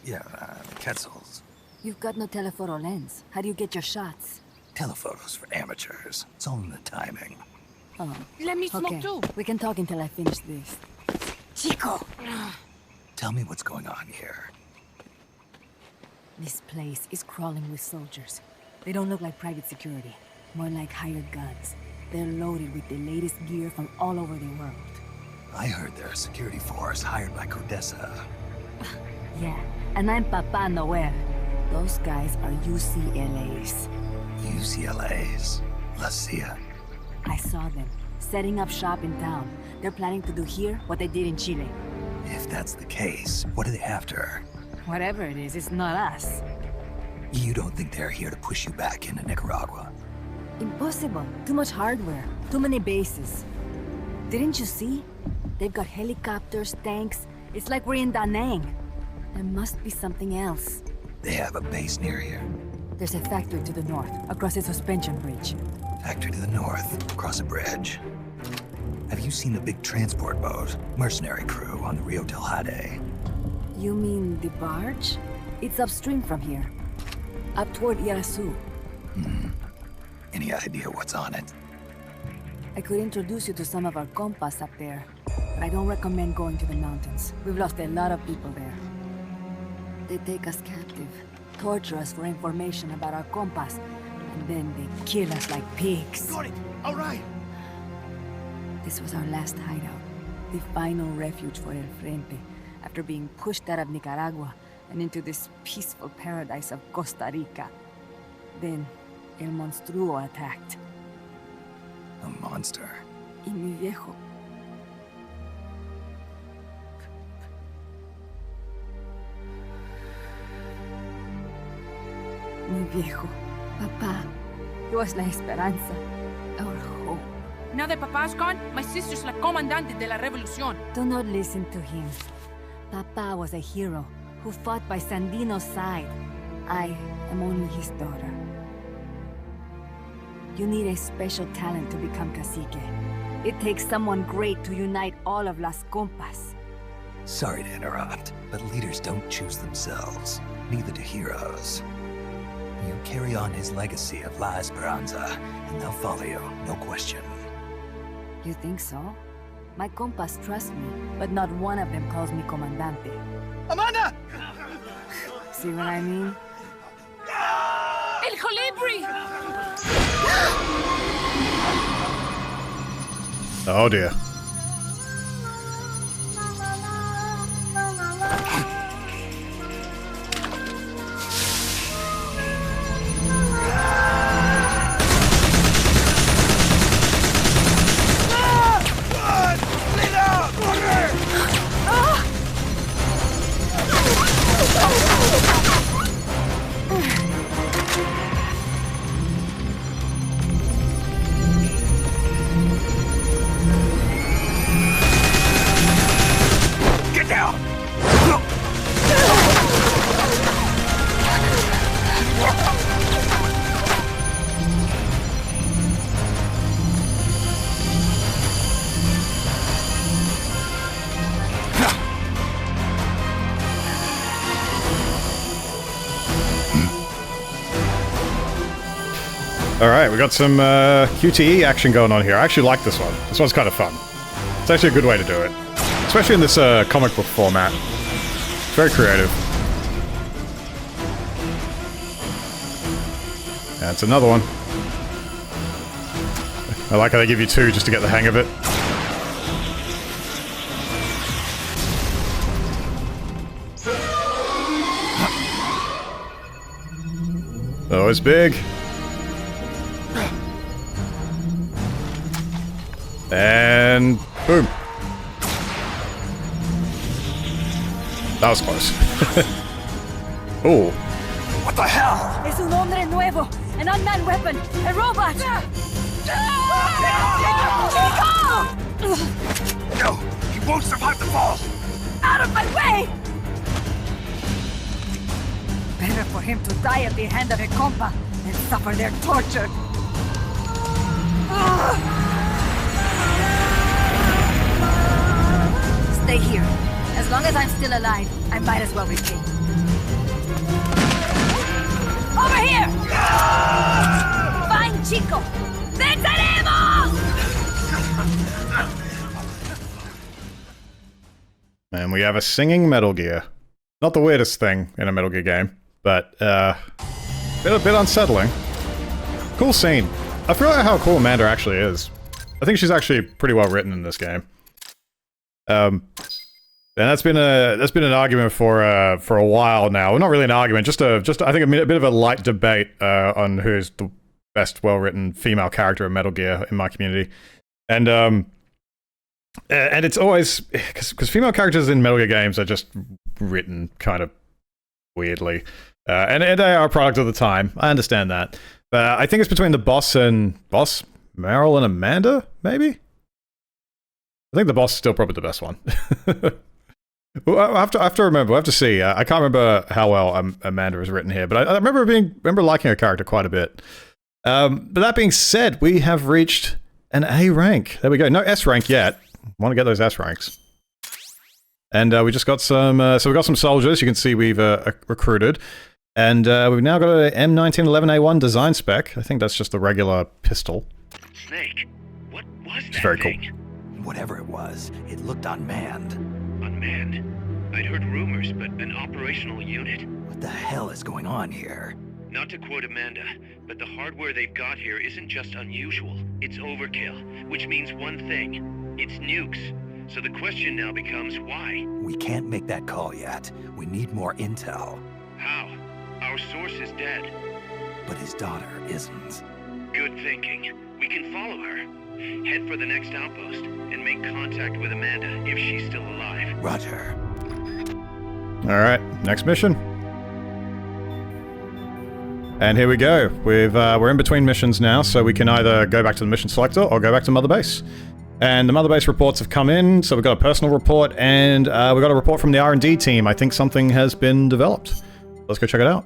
Yeah, the quetzals. You've got no telephoto lens. How do you get your shots? Telephotos for amateurs. It's all in the timing. Oh. Let me smoke Okay, too. we can talk until I finish this. Chico! Tell me what's going on here. This place is crawling with soldiers. They don't look like private security, more like hired guns. They're loaded with the latest gear from all over the world. I heard they're a security force hired by Codesa. Yeah, and I'm Papa Noel. Those guys are UCLA's. UCLA's? La CIA. I saw them, setting up shop in town. They're planning to do here what they did in Chile. If that's the case, what are they after? Whatever it is, it's not us. You don't think they're here to push you back into Nicaragua? Impossible. Too much hardware. Too many bases. Didn't you see? They've got helicopters, tanks. It's like we're in Da Nang. There must be something else. They have a base near here. There's a factory to the north, across a suspension bridge. Factory to the north, across a bridge. Have you seen the big transport boat, mercenary crew on the Rio del Jade? You mean the barge? It's upstream from here. Up toward Irasu. Any idea what's on it? I could introduce you to some of our compas up there, but I don't recommend going to the mountains. We've lost a lot of people there. They take us captive, torture us for information about our compas, and then they kill us like pigs. Got it. All right. This was our last hideout, the final refuge for El Frente, after being pushed out of Nicaragua and into this peaceful paradise of Costa Rica. Then, El Monstruo attacked. A monster. Y mi viejo. Mi viejo. Papá. He was la esperanza. Our hope. Now that Papa's gone, my sister's la comandante de la revolución. Do not listen to him. Papa was a hero who fought by Sandino's side. I am only his daughter. You need a special talent to become cacique. It takes someone great to unite all of Las Compas. Sorry to interrupt, but leaders don't choose themselves. Neither do heroes. You carry on his legacy of La Esperanza, and they'll follow you, no question. You think so? My compas trust me, but not one of them calls me Comandante. Amanda! See what I mean? El Colibri! Oh dear. Get down! Alright, we got some QTE action going on here. I actually like this one. This one's kind of fun. It's actually a good way to do it. Especially in this comic book format. It's very creative. That's another one. I like how they give you two just to get the hang of it. Oh, it's big. And boom. That was close. Oh. What the hell? Es un hombre nuevo, an unmanned weapon, a robot! No, he won't survive the fall. Out of my way! Better for him to die at the hand of a compa than suffer their torture. Stay here. As long as I'm still alive, I might as well retreat. Over here! Fine, Chico! Venceremos! And we have a singing Metal Gear. Not the weirdest thing in a Metal Gear game, but a bit unsettling. Cool scene. I forgot how cool Amanda actually is. I think she's actually pretty well written in this game. And that's been an argument for a while now. Well, not really an argument, just I think a bit of a light debate on who's the best well-written female character in Metal Gear in my community. And it's always because female characters in Metal Gear games are just written kind of weirdly, and they are a product of the time. I understand that, but I think it's between the boss Meryl and Amanda, maybe. I think the boss is still probably the best one. Well, I have to remember. We'll have to see. I can't remember how well Amanda is written here, but I remember liking her character quite a bit. But that being said, we have reached an A rank. There we go. No S rank yet. Want to get those S ranks. And we just got some. So we got some soldiers. You can see we've recruited, and we've now got a M1911A1 design spec. I think that's just the regular pistol. Snake, what was that It's very thing? cool. Whatever it was, it looked unmanned. Unmanned? I'd heard rumors, but an operational unit? What the hell is going on here? Not to quote Amanda, but the hardware they've got here isn't just unusual, it's overkill, which means one thing, it's nukes. So the question now becomes why? We can't make that call yet. We need more intel. How? Our source is dead. But his daughter isn't. Good thinking. We can follow her. Head for the next outpost, and make contact with Amanda if she's still alive. Roger. Alright, next mission. And here we go. We're in between missions now, so we can either go back to the mission selector or go back to Mother Base. And the Mother Base reports have come in, so we've got a personal report, and we got a report from the R&D team. I think something has been developed. Let's go check it out.